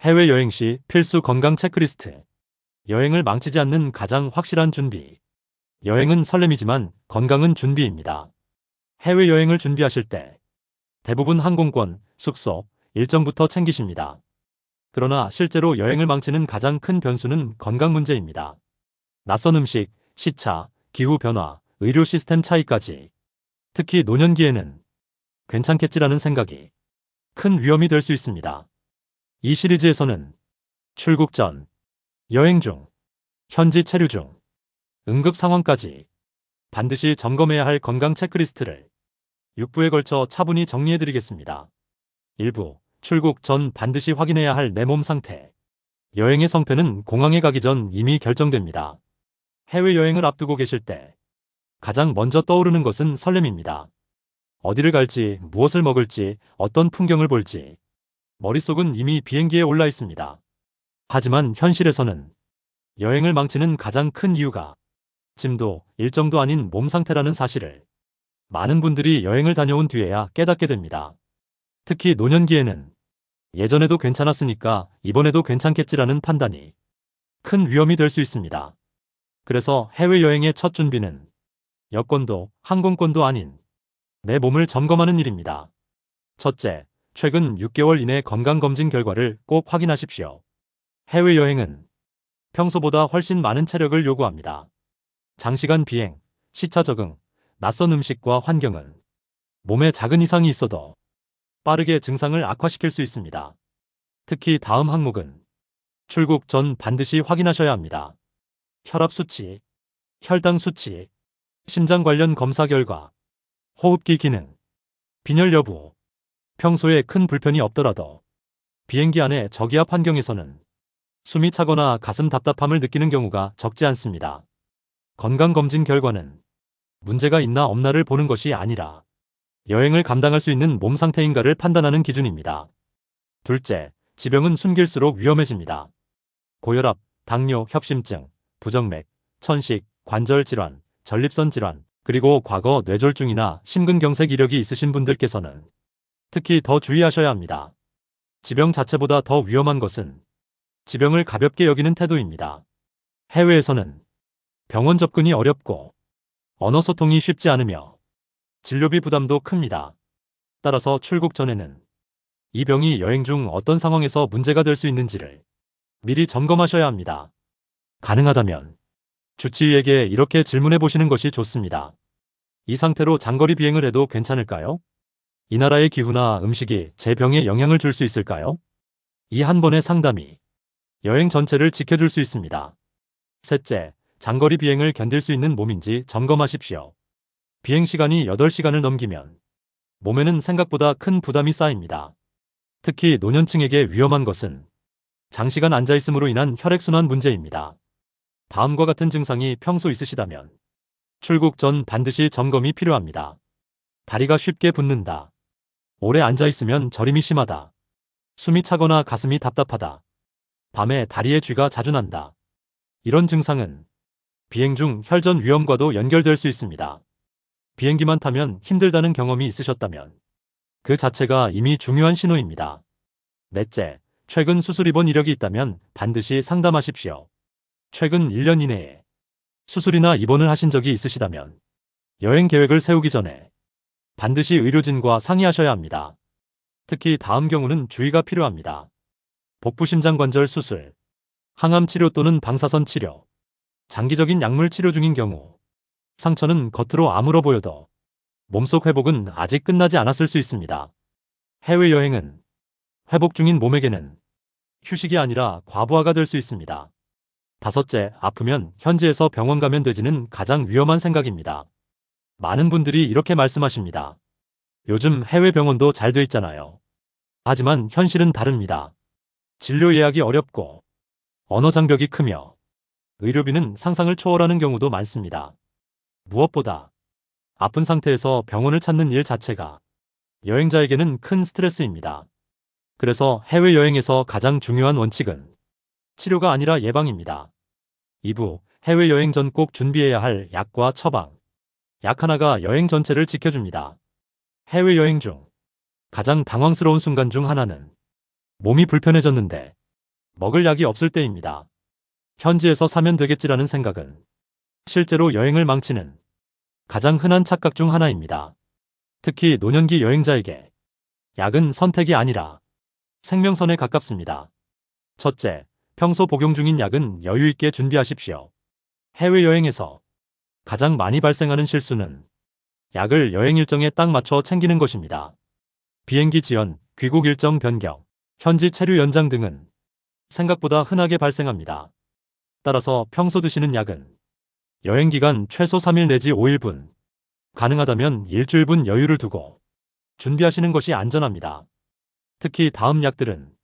해외여행 시 필수 건강 체크리스트. 여행을 망치지 않는 가장 확실한 준비. 여행은 설렘이지만 건강은 준비입니다. 해외여행을 준비하실 때 대부분 항공권, 숙소, 일정부터 챙기십니다. 그러나 실제로 여행을 망치는 가장 큰 변수는 건강 문제입니다. 낯선 음식, 시차, 기후 변화, 의료 시스템 차이까지. 특히 노년기에는 괜찮겠지라는 생각이 큰 위험이 될 수 있습니다. 이 시리즈에서는 출국 전, 여행 중, 현지 체류 중, 응급 상황까지 반드시 점검해야 할 건강 체크리스트를 6부에 걸쳐 차분히 정리해드리겠습니다. 1부, 출국 전 반드시 확인해야 할 내 몸 상태. 여행의 성패는 공항에 가기 전 이미 결정됩니다. 해외여행을 앞두고 계실 때 가장 먼저 떠오르는 것은 설렘입니다. 어디를 갈지, 무엇을 먹을지, 어떤 풍경을 볼지. 머릿속은 이미 비행기에 올라 있습니다. 하지만 현실에서는 여행을 망치는 가장 큰 이유가 짐도 일정도 아닌 몸 상태라는 사실을 많은 분들이 여행을 다녀온 뒤에야 깨닫게 됩니다. 특히 노년기에는 예전에도 괜찮았으니까 이번에도 괜찮겠지라는 판단이 큰 위험이 될 수 있습니다. 그래서 해외여행의 첫 준비는 여권도 항공권도 아닌 내 몸을 점검하는 일입니다. 첫째, 최근 6개월 이내 건강검진 결과를 꼭 확인하십시오. 해외여행은 평소보다 훨씬 많은 체력을 요구합니다. 장시간 비행, 시차 적응, 낯선 음식과 환경은 몸에 작은 이상이 있어도 빠르게 증상을 악화시킬 수 있습니다. 특히 다음 항목은 출국 전 반드시 확인하셔야 합니다. 혈압 수치, 혈당 수치, 심장 관련 검사 결과, 호흡기 기능, 빈혈 여부. 평소에 큰 불편이 없더라도 비행기 안의 저기압 환경에서는 숨이 차거나 가슴 답답함을 느끼는 경우가 적지 않습니다. 건강검진 결과는 문제가 있나 없나를 보는 것이 아니라 여행을 감당할 수 있는 몸 상태인가를 판단하는 기준입니다. 둘째, 지병은 숨길수록 위험해집니다. 고혈압, 당뇨, 협심증, 부정맥, 천식, 관절 질환, 전립선 질환, 그리고 과거 뇌졸중이나 심근경색 이력이 있으신 분들께서는 특히 더 주의하셔야 합니다. 지병 자체보다 더 위험한 것은 지병을 가볍게 여기는 태도입니다. 해외에서는 병원 접근이 어렵고 언어 소통이 쉽지 않으며 진료비 부담도 큽니다. 따라서 출국 전에는 이 병이 여행 중 어떤 상황에서 문제가 될 수 있는지를 미리 점검하셔야 합니다. 가능하다면 주치의에게 이렇게 질문해 보시는 것이 좋습니다. 이 상태로 장거리 비행을 해도 괜찮을까요? 이 나라의 기후나 음식이 제 병에 영향을 줄 수 있을까요? 이 한 번의 상담이 여행 전체를 지켜줄 수 있습니다. 셋째, 장거리 비행을 견딜 수 있는 몸인지 점검하십시오. 비행 시간이 8시간을 넘기면 몸에는 생각보다 큰 부담이 쌓입니다. 특히 노년층에게 위험한 것은 장시간 앉아있음으로 인한 혈액순환 문제입니다. 다음과 같은 증상이 평소 있으시다면 출국 전 반드시 점검이 필요합니다. 다리가 쉽게 붓는다. 오래 앉아있으면 저림이 심하다. 숨이 차거나 가슴이 답답하다. 밤에 다리에 쥐가 자주 난다. 이런 증상은 비행 중 혈전 위험과도 연결될 수 있습니다. 비행기만 타면 힘들다는 경험이 있으셨다면 그 자체가 이미 중요한 신호입니다. 넷째, 최근 수술 입원 이력이 있다면 반드시 상담하십시오. 최근 1년 이내에 수술이나 입원을 하신 적이 있으시다면 여행 계획을 세우기 전에 반드시 의료진과 상의하셔야 합니다. 특히 다음 경우는 주의가 필요합니다. 복부심장관절 수술, 항암 치료 또는 방사선 치료, 장기적인 약물 치료 중인 경우, 상처는 겉으로 아물어 보여도 몸속 회복은 아직 끝나지 않았을 수 있습니다. 해외여행은 회복 중인 몸에게는 휴식이 아니라 과부하가 될 수 있습니다. 다섯째, 아프면 현지에서 병원 가면 되지는 가장 위험한 생각입니다. 많은 분들이 이렇게 말씀하십니다. 요즘 해외 병원도 잘 돼 있잖아요. 하지만 현실은 다릅니다. 진료 예약이 어렵고 언어 장벽이 크며 의료비는 상상을 초월하는 경우도 많습니다. 무엇보다 아픈 상태에서 병원을 찾는 일 자체가 여행자에게는 큰 스트레스입니다. 그래서 해외여행에서 가장 중요한 원칙은 치료가 아니라 예방입니다. 2부, 해외여행 전 꼭 준비해야 할 약과 처방. 약 하나가 여행 전체를 지켜줍니다. 해외여행 중 가장 당황스러운 순간 중 하나는 몸이 불편해졌는데 먹을 약이 없을 때입니다. 현지에서 사면 되겠지라는 생각은 실제로 여행을 망치는 가장 흔한 착각 중 하나입니다. 특히 노년기 여행자에게 약은 선택이 아니라 생명선에 가깝습니다. 첫째, 평소 복용 중인 약은 여유 있게 준비하십시오. 해외여행에서 가장 많이 발생하는 실수는 약을 여행 일정에 딱 맞춰 챙기는 것입니다. 비행기 지연, 귀국 일정 변경, 현지 체류 연장 등은 생각보다 흔하게 발생합니다. 따라서 평소 드시는 약은 여행 기간 최소 3일 내지 5일분, 가능하다면 일주일분 여유를 두고 준비하시는 것이 안전합니다. 특히 다음 약들은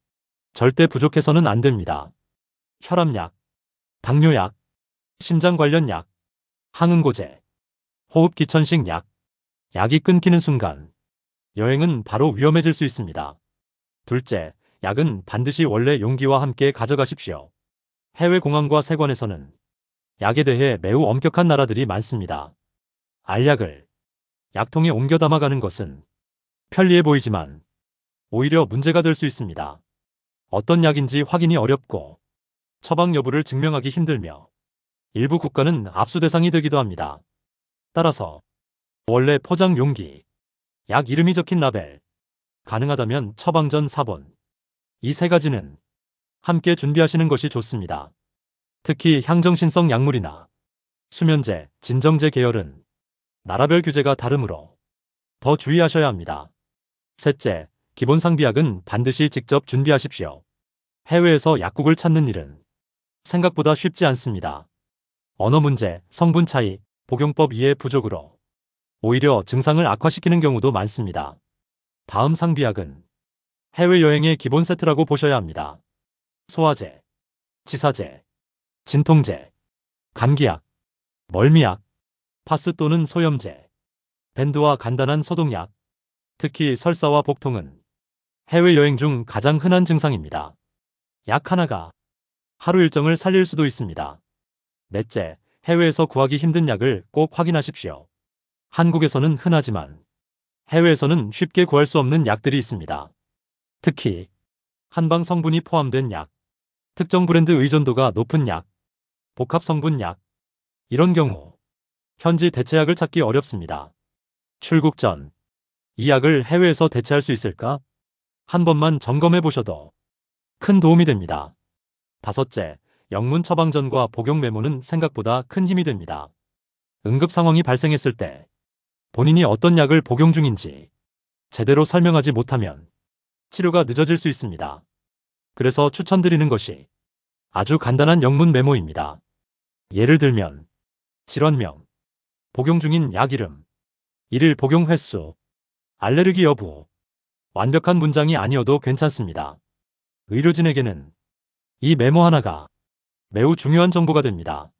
절대 부족해서는 안 됩니다. 혈압약, 당뇨약, 심장 관련 약, 항응고제, 호흡기천식 약. 약이 끊기는 순간 여행은 바로 위험해질 수 있습니다. 둘째, 약은 반드시 원래 용기와 함께 가져가십시오. 해외 공항과 세관에서는 약에 대해 매우 엄격한 나라들이 많습니다. 알약을 약통에 옮겨 담아가는 것은 편리해 보이지만 오히려 문제가 될 수 있습니다. 어떤 약인지 확인이 어렵고 처방 여부를 증명하기 힘들며 일부 국가는 압수 대상이 되기도 합니다. 따라서 원래 포장 용기, 약 이름이 적힌 라벨, 가능하다면 처방 전 사본, 이 세 가지는 함께 준비하시는 것이 좋습니다. 특히 향정신성 약물이나 수면제, 진정제 계열은 나라별 규제가 다르므로 더 주의하셔야 합니다. 셋째, 기본 상비약은 반드시 직접 준비하십시오. 해외에서 약국을 찾는 일은 생각보다 쉽지 않습니다. 언어 문제, 성분 차이, 복용법 이해 부족으로 오히려 증상을 악화시키는 경우도 많습니다. 다음 상비약은 해외여행의 기본 세트라고 보셔야 합니다. 소화제, 치사제, 진통제, 감기약, 멀미약, 파스 또는 소염제, 밴드와 간단한 소독약, 특히 설사와 복통은 해외여행 중 가장 흔한 증상입니다. 약 하나가 하루 일정을 살릴 수도 있습니다. 넷째, 해외에서 구하기 힘든 약을 꼭 확인하십시오. 한국에서는 흔하지만 해외에서는 쉽게 구할 수 없는 약들이 있습니다. 특히 한방 성분이 포함된 약, 특정 브랜드 의존도가 높은 약, 복합 성분 약, 이런 경우 현지 대체약을 찾기 어렵습니다. 출국 전 이 약을 해외에서 대체할 수 있을까? 한 번만 점검해 보셔도 큰 도움이 됩니다. 다섯째, 영문 처방전과 복용 메모는 생각보다 큰 힘이 됩니다. 응급 상황이 발생했을 때 본인이 어떤 약을 복용 중인지 제대로 설명하지 못하면 치료가 늦어질 수 있습니다. 그래서 추천드리는 것이 아주 간단한 영문 메모입니다. 예를 들면 질환명, 복용 중인 약 이름, 일일 복용 횟수, 알레르기 여부, 완벽한 문장이 아니어도 괜찮습니다. 의료진에게는 이 메모 하나가 매우 중요한 정보가 됩니다.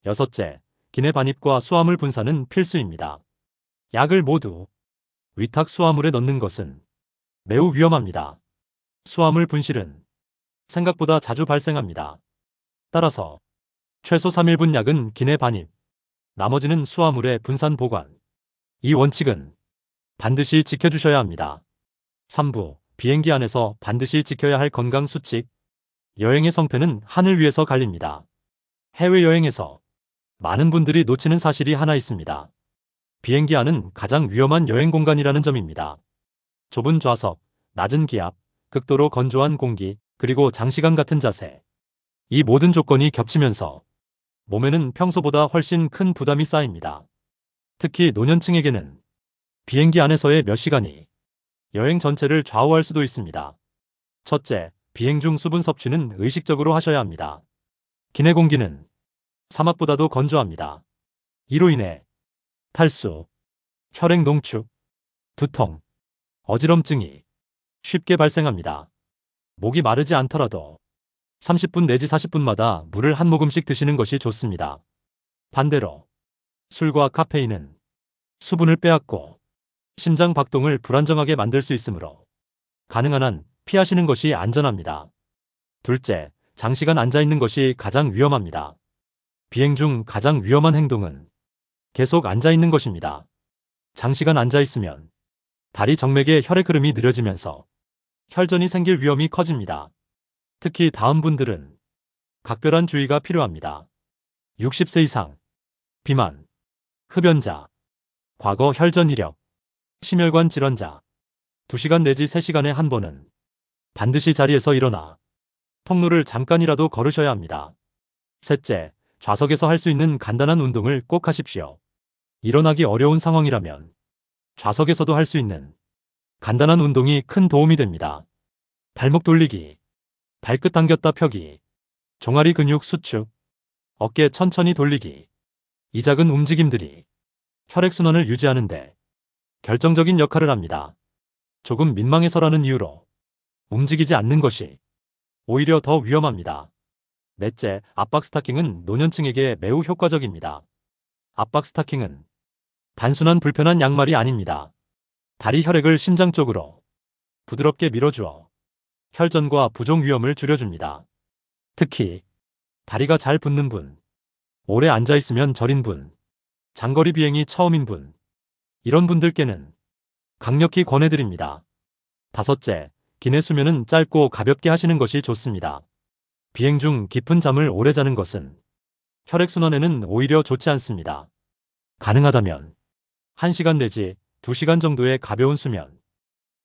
여섯째, 기내 반입과 수화물 분사는 필수입니다. 약을 모두 위탁 수화물에 넣는 것은 매우 위험합니다. 수화물 분실은 생각보다 자주 발생합니다. 따라서 최소 3일분 약은 기내 반입, 나머지는 수화물에 분산 보관. 이 원칙은 반드시 지켜주셔야 합니다. 3부, 비행기 안에서 반드시 지켜야 할 건강 수칙. 여행의 성패는 하늘 위에서 갈립니다. 해외여행에서 많은 분들이 놓치는 사실이 하나 있습니다. 비행기 안은 가장 위험한 여행 공간이라는 점입니다. 좁은 좌석, 낮은 기압, 극도로 건조한 공기, 그리고 장시간 같은 자세. 이 모든 조건이 겹치면서 몸에는 평소보다 훨씬 큰 부담이 쌓입니다. 특히 노년층에게는 비행기 안에서의 몇 시간이 여행 전체를 좌우할 수도 있습니다. 첫째, 비행 중 수분 섭취는 의식적으로 하셔야 합니다. 기내 공기는 사막보다도 건조합니다. 이로 인해 탈수, 혈액 농축, 두통, 어지럼증이 쉽게 발생합니다. 목이 마르지 않더라도 30분 내지 40분마다 물을 한 모금씩 드시는 것이 좋습니다. 반대로 술과 카페인은 수분을 빼앗고 심장 박동을 불안정하게 만들 수 있으므로 가능한 한 피하시는 것이 안전합니다. 둘째, 장시간 앉아 있는 것이 가장 위험합니다. 비행 중 가장 위험한 행동은 계속 앉아 있는 것입니다. 장시간 앉아 있으면 다리 정맥의 혈액 흐름이 느려지면서 혈전이 생길 위험이 커집니다. 특히 다음 분들은 각별한 주의가 필요합니다. 60세 이상, 비만, 흡연자, 과거 혈전 이력, 심혈관 질환자, 2시간 내지 3시간에 한 번은 반드시 자리에서 일어나 통로를 잠깐이라도 걸으셔야 합니다. 셋째, 좌석에서 할 수 있는 간단한 운동을 꼭 하십시오. 일어나기 어려운 상황이라면 좌석에서도 할 수 있는 간단한 운동이 큰 도움이 됩니다. 발목 돌리기, 발끝 당겼다 펴기, 종아리 근육 수축, 어깨 천천히 돌리기. 이 작은 움직임들이 혈액순환을 유지하는데 결정적인 역할을 합니다. 조금 민망해서라는 이유로 움직이지 않는 것이 오히려 더 위험합니다. 넷째, 압박 스타킹은 노년층에게 매우 효과적입니다. 압박 스타킹은 단순한 불편한 양말이 아닙니다. 다리 혈액을 심장 쪽으로 부드럽게 밀어주어 혈전과 부종 위험을 줄여줍니다. 특히 다리가 잘 붙는 분, 오래 앉아있으면 저린 분, 장거리 비행이 처음인 분, 이런 분들께는 강력히 권해드립니다. 다섯째, 기내 수면은 짧고 가볍게 하시는 것이 좋습니다. 비행 중 깊은 잠을 오래 자는 것은 혈액순환에는 오히려 좋지 않습니다. 가능하다면 1시간 내지 2시간 정도의 가벼운 수면,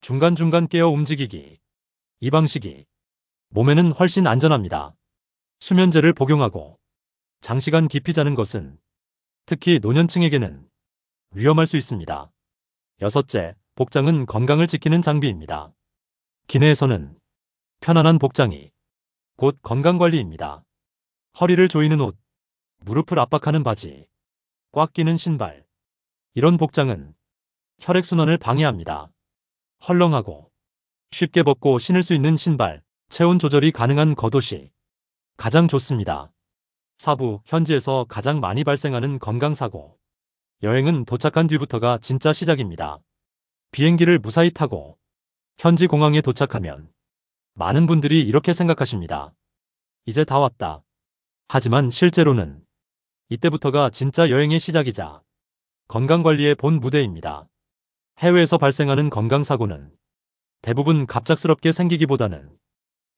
중간중간 깨어 움직이기. 이 방식이 몸에는 훨씬 안전합니다. 수면제를 복용하고 장시간 깊이 자는 것은 특히 노년층에게는 위험할 수 있습니다. 여섯째, 복장은 건강을 지키는 장비입니다. 기내에서는 편안한 복장이 곧 건강관리입니다. 허리를 조이는 옷, 무릎을 압박하는 바지, 꽉 끼는 신발. 이런 복장은 혈액순환을 방해합니다. 헐렁하고 쉽게 벗고 신을 수 있는 신발, 체온 조절이 가능한 겉옷이 가장 좋습니다. 사부, 현지에서 가장 많이 발생하는 건강사고. 여행은 도착한 뒤부터가 진짜 시작입니다. 비행기를 무사히 타고 현지 공항에 도착하면 많은 분들이 이렇게 생각하십니다. 이제 다 왔다. 하지만 실제로는 이때부터가 진짜 여행의 시작이자 건강관리의 본 무대입니다. 해외에서 발생하는 건강사고는 대부분 갑작스럽게 생기기보다는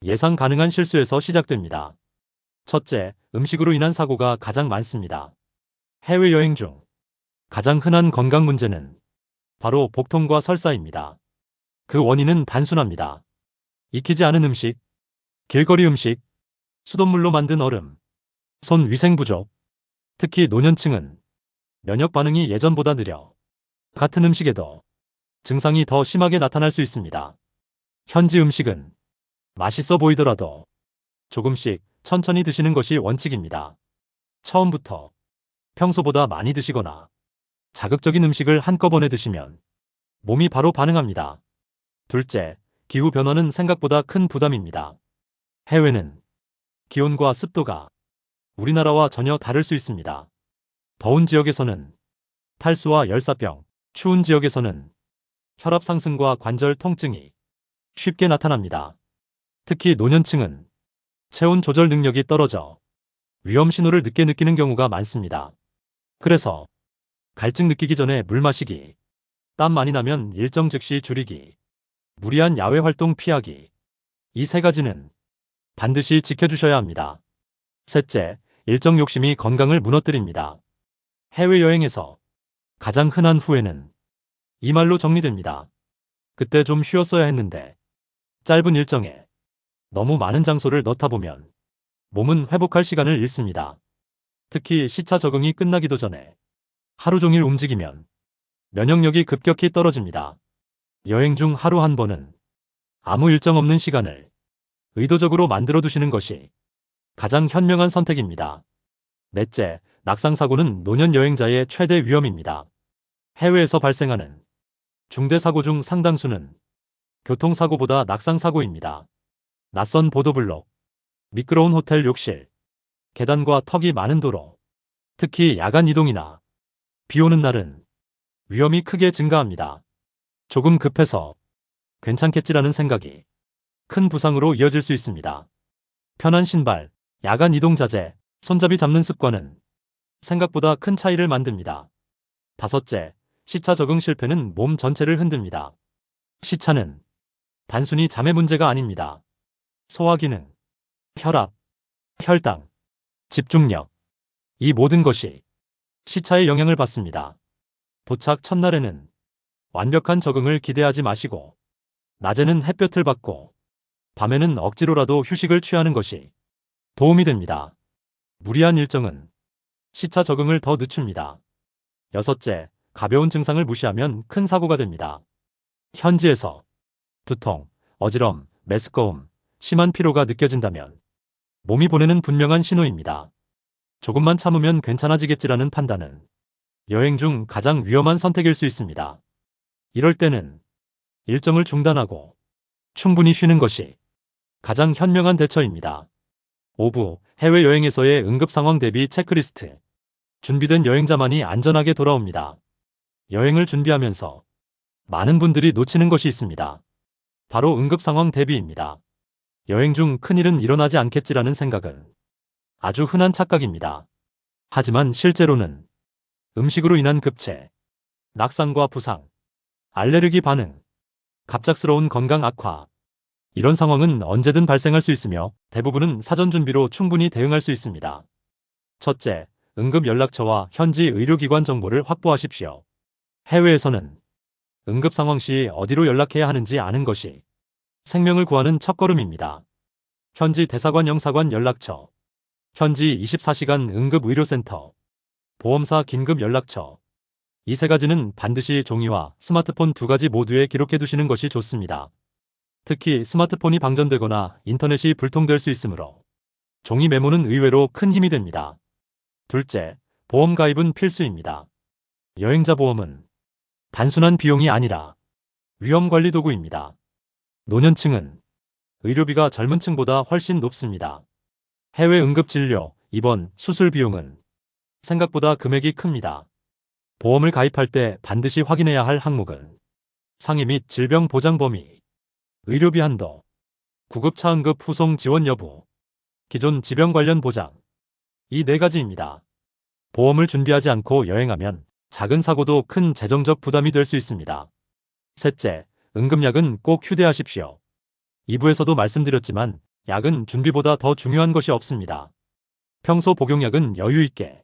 예상 가능한 실수에서 시작됩니다. 첫째, 음식으로 인한 사고가 가장 많습니다. 해외여행 중 가장 흔한 건강 문제는 바로 복통과 설사입니다. 그 원인은 단순합니다. 익히지 않은 음식, 길거리 음식, 수돗물로 만든 얼음, 손 위생 부족. 특히 노년층은 면역 반응이 예전보다 느려 같은 음식에도 증상이 더 심하게 나타날 수 있습니다. 현지 음식은 맛있어 보이더라도 조금씩 천천히 드시는 것이 원칙입니다. 처음부터 평소보다 많이 드시거나 자극적인 음식을 한꺼번에 드시면 몸이 바로 반응합니다. 둘째, 기후 변화는 생각보다 큰 부담입니다. 해외는 기온과 습도가 우리나라와 전혀 다를 수 있습니다. 더운 지역에서는 탈수와 열사병, 추운 지역에서는 혈압 상승과 관절 통증이 쉽게 나타납니다. 특히 노년층은 체온 조절 능력이 떨어져 위험 신호를 늦게 느끼는 경우가 많습니다. 그래서 갈증 느끼기 전에 물 마시기, 땀 많이 나면 일정 즉시 줄이기, 무리한 야외 활동 피하기. 이 세 가지는 반드시 지켜주셔야 합니다. 셋째, 일정 욕심이 건강을 무너뜨립니다. 해외여행에서 가장 흔한 후회는 이 말로 정리됩니다. 그때 좀 쉬었어야 했는데. 짧은 일정에 너무 많은 장소를 넣다 보면 몸은 회복할 시간을 잃습니다. 특히 시차 적응이 끝나기도 전에 하루 종일 움직이면 면역력이 급격히 떨어집니다. 여행 중 하루 한 번은 아무 일정 없는 시간을 의도적으로 만들어 두시는 것이 가장 현명한 선택입니다. 넷째, 낙상사고는 노년 여행자의 최대 위험입니다. 해외에서 발생하는 중대사고 중 상당수는 교통사고보다 낙상사고입니다. 낯선 보도블록, 미끄러운 호텔 욕실, 계단과 턱이 많은 도로, 특히 야간 이동이나 비 오는 날은 위험이 크게 증가합니다. 조금 급해서 괜찮겠지라는 생각이 큰 부상으로 이어질 수 있습니다. 편한 신발, 야간 이동 자제, 손잡이 잡는 습관은 생각보다 큰 차이를 만듭니다. 다섯째, 시차 적응 실패는 몸 전체를 흔듭니다. 시차는 단순히 잠의 문제가 아닙니다. 소화기능, 혈압, 혈당, 집중력, 이 모든 것이 시차에 영향을 받습니다. 도착 첫날에는 완벽한 적응을 기대하지 마시고 낮에는 햇볕을 받고 밤에는 억지로라도 휴식을 취하는 것이 도움이 됩니다. 무리한 일정은 시차 적응을 더 늦춥니다. 여섯째, 가벼운 증상을 무시하면 큰 사고가 됩니다. 현지에서 두통, 어지럼, 메스꺼움, 심한 피로가 느껴진다면 몸이 보내는 분명한 신호입니다. 조금만 참으면 괜찮아지겠지라는 판단은 여행 중 가장 위험한 선택일 수 있습니다. 이럴 때는 일정을 중단하고 충분히 쉬는 것이 가장 현명한 대처입니다. 5부, 해외여행에서의 응급상황 대비 체크리스트. 준비된 여행자만이 안전하게 돌아옵니다. 여행을 준비하면서 많은 분들이 놓치는 것이 있습니다. 바로 응급상황 대비입니다. 여행 중 큰일은 일어나지 않겠지라는 생각은 아주 흔한 착각입니다. 하지만 실제로는 음식으로 인한 급체, 낙상과 부상, 알레르기 반응, 갑작스러운 건강 악화, 이런 상황은 언제든 발생할 수 있으며 대부분은 사전 준비로 충분히 대응할 수 있습니다. 첫째, 응급 연락처와 현지 의료기관 정보를 확보하십시오. 해외에서는 응급 상황 시 어디로 연락해야 하는지 아는 것이 생명을 구하는 첫걸음입니다. 현지 대사관 영사관 연락처, 현지 24시간 응급의료센터, 보험사 긴급 연락처. 이 세 가지는 반드시 종이와 스마트폰 두 가지 모두에 기록해 두시는 것이 좋습니다. 특히 스마트폰이 방전되거나 인터넷이 불통될 수 있으므로 종이 메모는 의외로 큰 힘이 됩니다. 둘째, 보험 가입은 필수입니다. 여행자 보험은 단순한 비용이 아니라 위험관리 도구입니다. 노년층은 의료비가 젊은 층보다 훨씬 높습니다. 해외 응급진료, 입원, 수술 비용은 생각보다 금액이 큽니다. 보험을 가입할 때 반드시 확인해야 할 항목은 상해 및 질병 보장 범위, 의료비 한도, 구급 차응급 후송 지원 여부, 기존 질병 관련 보장, 이 네 가지입니다. 보험을 준비하지 않고 여행하면 작은 사고도 큰 재정적 부담이 될 수 있습니다. 셋째, 응급약은 꼭 휴대하십시오. 2부에서도 말씀드렸지만 약은 준비보다 더 중요한 것이 없습니다. 평소 복용약은 여유 있게,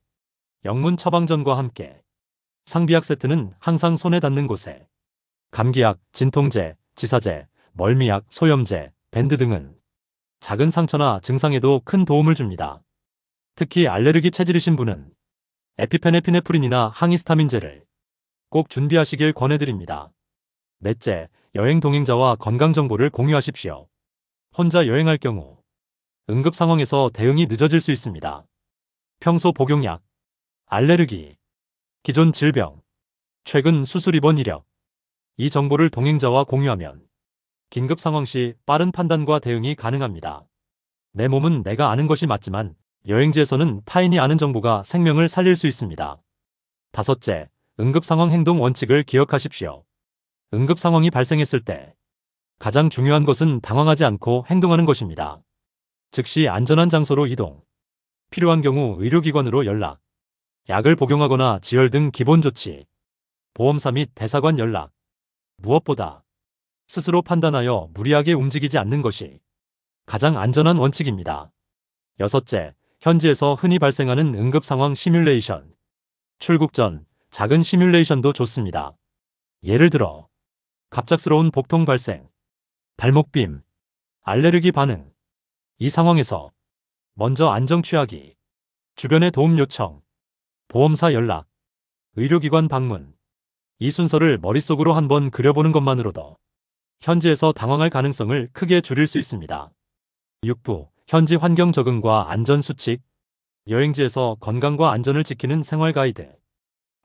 영문 처방전과 함께, 상비약 세트는 항상 손에 닿는 곳에, 감기약, 진통제, 지사제, 멀미약, 소염제, 밴드 등은 작은 상처나 증상에도 큰 도움을 줍니다. 특히 알레르기 체질이신 분은 에피페네피네프린이나 항히스타민제를 꼭 준비하시길 권해드립니다. 넷째, 여행 동행자와 건강 정보를 공유하십시오. 혼자 여행할 경우 응급 상황에서 대응이 늦어질 수 있습니다. 평소 복용약, 알레르기, 기존 질병, 최근 수술 입원 이력, 이 정보를 동행자와 공유하면 긴급 상황 시 빠른 판단과 대응이 가능합니다. 내 몸은 내가 아는 것이 맞지만 여행지에서는 타인이 아는 정보가 생명을 살릴 수 있습니다. 다섯째, 응급 상황 행동 원칙을 기억하십시오. 응급 상황이 발생했을 때 가장 중요한 것은 당황하지 않고 행동하는 것입니다. 즉시 안전한 장소로 이동, 필요한 경우 의료기관으로 연락, 약을 복용하거나 지혈 등 기본 조치, 보험사 및 대사관 연락, 무엇보다 스스로 판단하여 무리하게 움직이지 않는 것이 가장 안전한 원칙입니다. 여섯째, 현지에서 흔히 발생하는 응급 상황 시뮬레이션. 출국 전 작은 시뮬레이션도 좋습니다. 예를 들어 갑작스러운 복통 발생, 발목빔, 알레르기 반응. 이 상황에서 먼저 안정 취하기, 주변의 도움 요청, 보험사 연락, 의료기관 방문. 이 순서를 머릿속으로 한번 그려보는 것만으로도 현지에서 당황할 가능성을 크게 줄일 수 있습니다. 6부, 현지 환경 적응과 안전 수칙. 여행지에서 건강과 안전을 지키는 생활 가이드.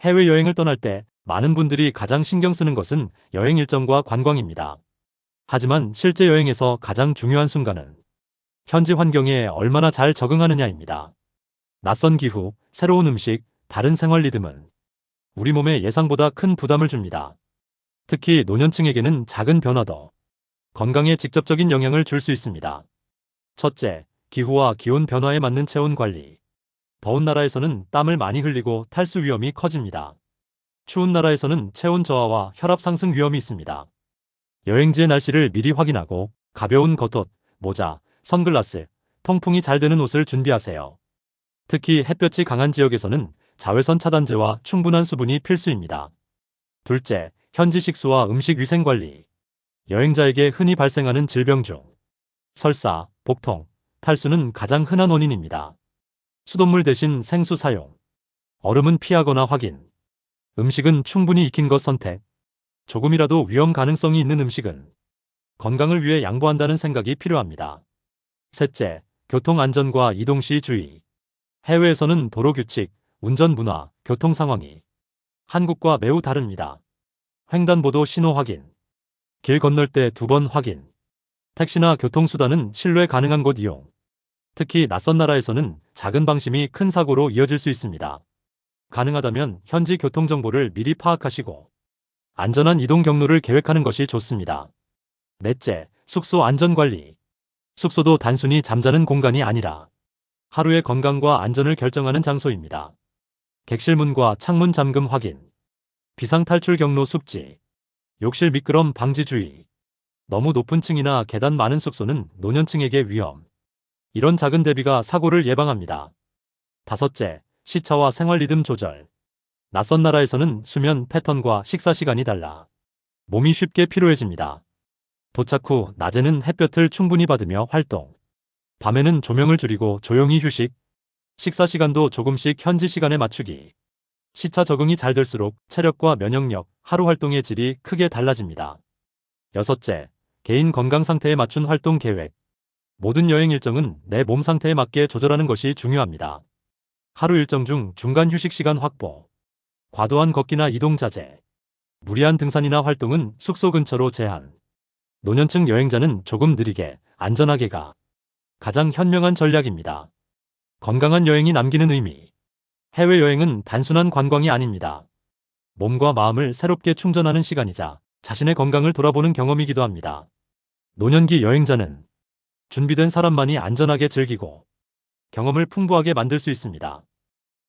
해외여행을 떠날 때 많은 분들이 가장 신경 쓰는 것은 여행 일정과 관광입니다. 하지만 실제 여행에서 가장 중요한 순간은 현지 환경에 얼마나 잘 적응하느냐입니다. 낯선 기후, 새로운 음식, 다른 생활 리듬은 우리 몸에 예상보다 큰 부담을 줍니다. 특히 노년층에게는 작은 변화도 건강에 직접적인 영향을 줄 수 있습니다. 첫째, 기후와 기온 변화에 맞는 체온 관리. 더운 나라에서는 땀을 많이 흘리고 탈수 위험이 커집니다. 추운 나라에서는 체온 저하와 혈압 상승 위험이 있습니다. 여행지의 날씨를 미리 확인하고 가벼운 겉옷, 모자, 선글라스, 통풍이 잘 되는 옷을 준비하세요. 특히 햇볕이 강한 지역에서는 자외선 차단제와 충분한 수분이 필수입니다. 둘째, 현지 식수와 음식 위생 관리. 여행자에게 흔히 발생하는 질병 중 설사, 복통, 탈수는 가장 흔한 원인입니다. 수돗물 대신 생수 사용, 얼음은 피하거나 확인, 음식은 충분히 익힌 것 선택, 조금이라도 위험 가능성이 있는 음식은 건강을 위해 양보한다는 생각이 필요합니다. 셋째, 교통 안전과 이동 시 주의. 해외에서는 도로 규칙, 운전 문화, 교통 상황이 한국과 매우 다릅니다. 횡단보도 신호 확인, 길 건널 때 2번 확인, 택시나 교통수단은 신뢰 가능한 곳 이용. 특히 낯선 나라에서는 작은 방심이 큰 사고로 이어질 수 있습니다. 가능하다면 현지 교통정보를 미리 파악하시고 안전한 이동 경로를 계획하는 것이 좋습니다. 넷째, 숙소 안전관리. 숙소도 단순히 잠자는 공간이 아니라 하루의 건강과 안전을 결정하는 장소입니다. 객실 문과 창문 잠금 확인, 비상탈출 경로 숙지, 욕실 미끄럼 방지 주의. 너무 높은 층이나 계단 많은 숙소는 노년층에게 위험. 이런 작은 대비가 사고를 예방합니다. 다섯째, 시차와 생활 리듬 조절. 낯선 나라에서는 수면 패턴과 식사 시간이 달라 몸이 쉽게 피로해집니다. 도착 후 낮에는 햇볕을 충분히 받으며 활동, 밤에는 조명을 줄이고 조용히 휴식, 식사 시간도 조금씩 현지 시간에 맞추기. 시차 적응이 잘 될수록 체력과 면역력, 하루 활동의 질이 크게 달라집니다. 여섯째, 개인 건강 상태에 맞춘 활동 계획. 모든 여행 일정은 내 몸 상태에 맞게 조절하는 것이 중요합니다. 하루 일정 중 중간 휴식 시간 확보, 과도한 걷기나 이동 자제, 무리한 등산이나 활동은 숙소 근처로 제한. 노년층 여행자는 조금 느리게, 안전하게가 가장 현명한 전략입니다. 건강한 여행이 남기는 의미. 해외여행은 단순한 관광이 아닙니다. 몸과 마음을 새롭게 충전하는 시간이자 자신의 건강을 돌아보는 경험이기도 합니다. 노년기 여행자는 준비된 사람만이 안전하게 즐기고 경험을 풍부하게 만들 수 있습니다.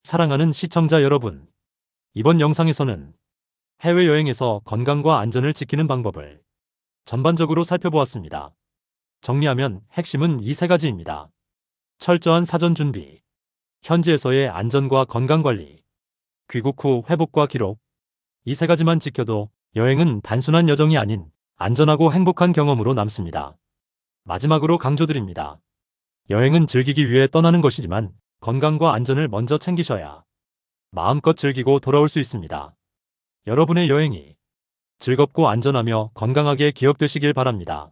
사랑하는 시청자 여러분, 이번 영상에서는 해외여행에서 건강과 안전을 지키는 방법을 전반적으로 살펴보았습니다. 정리하면 핵심은 이 3가지입니다. 철저한 사전 준비, 현지에서의 안전과 건강관리, 귀국 후 회복과 기록. 이 3가지만 지켜도 여행은 단순한 여정이 아닌 안전하고 행복한 경험으로 남습니다. 마지막으로 강조드립니다. 여행은 즐기기 위해 떠나는 것이지만 건강과 안전을 먼저 챙기셔야 마음껏 즐기고 돌아올 수 있습니다. 여러분의 여행이 즐겁고 안전하며 건강하게 기억되시길 바랍니다.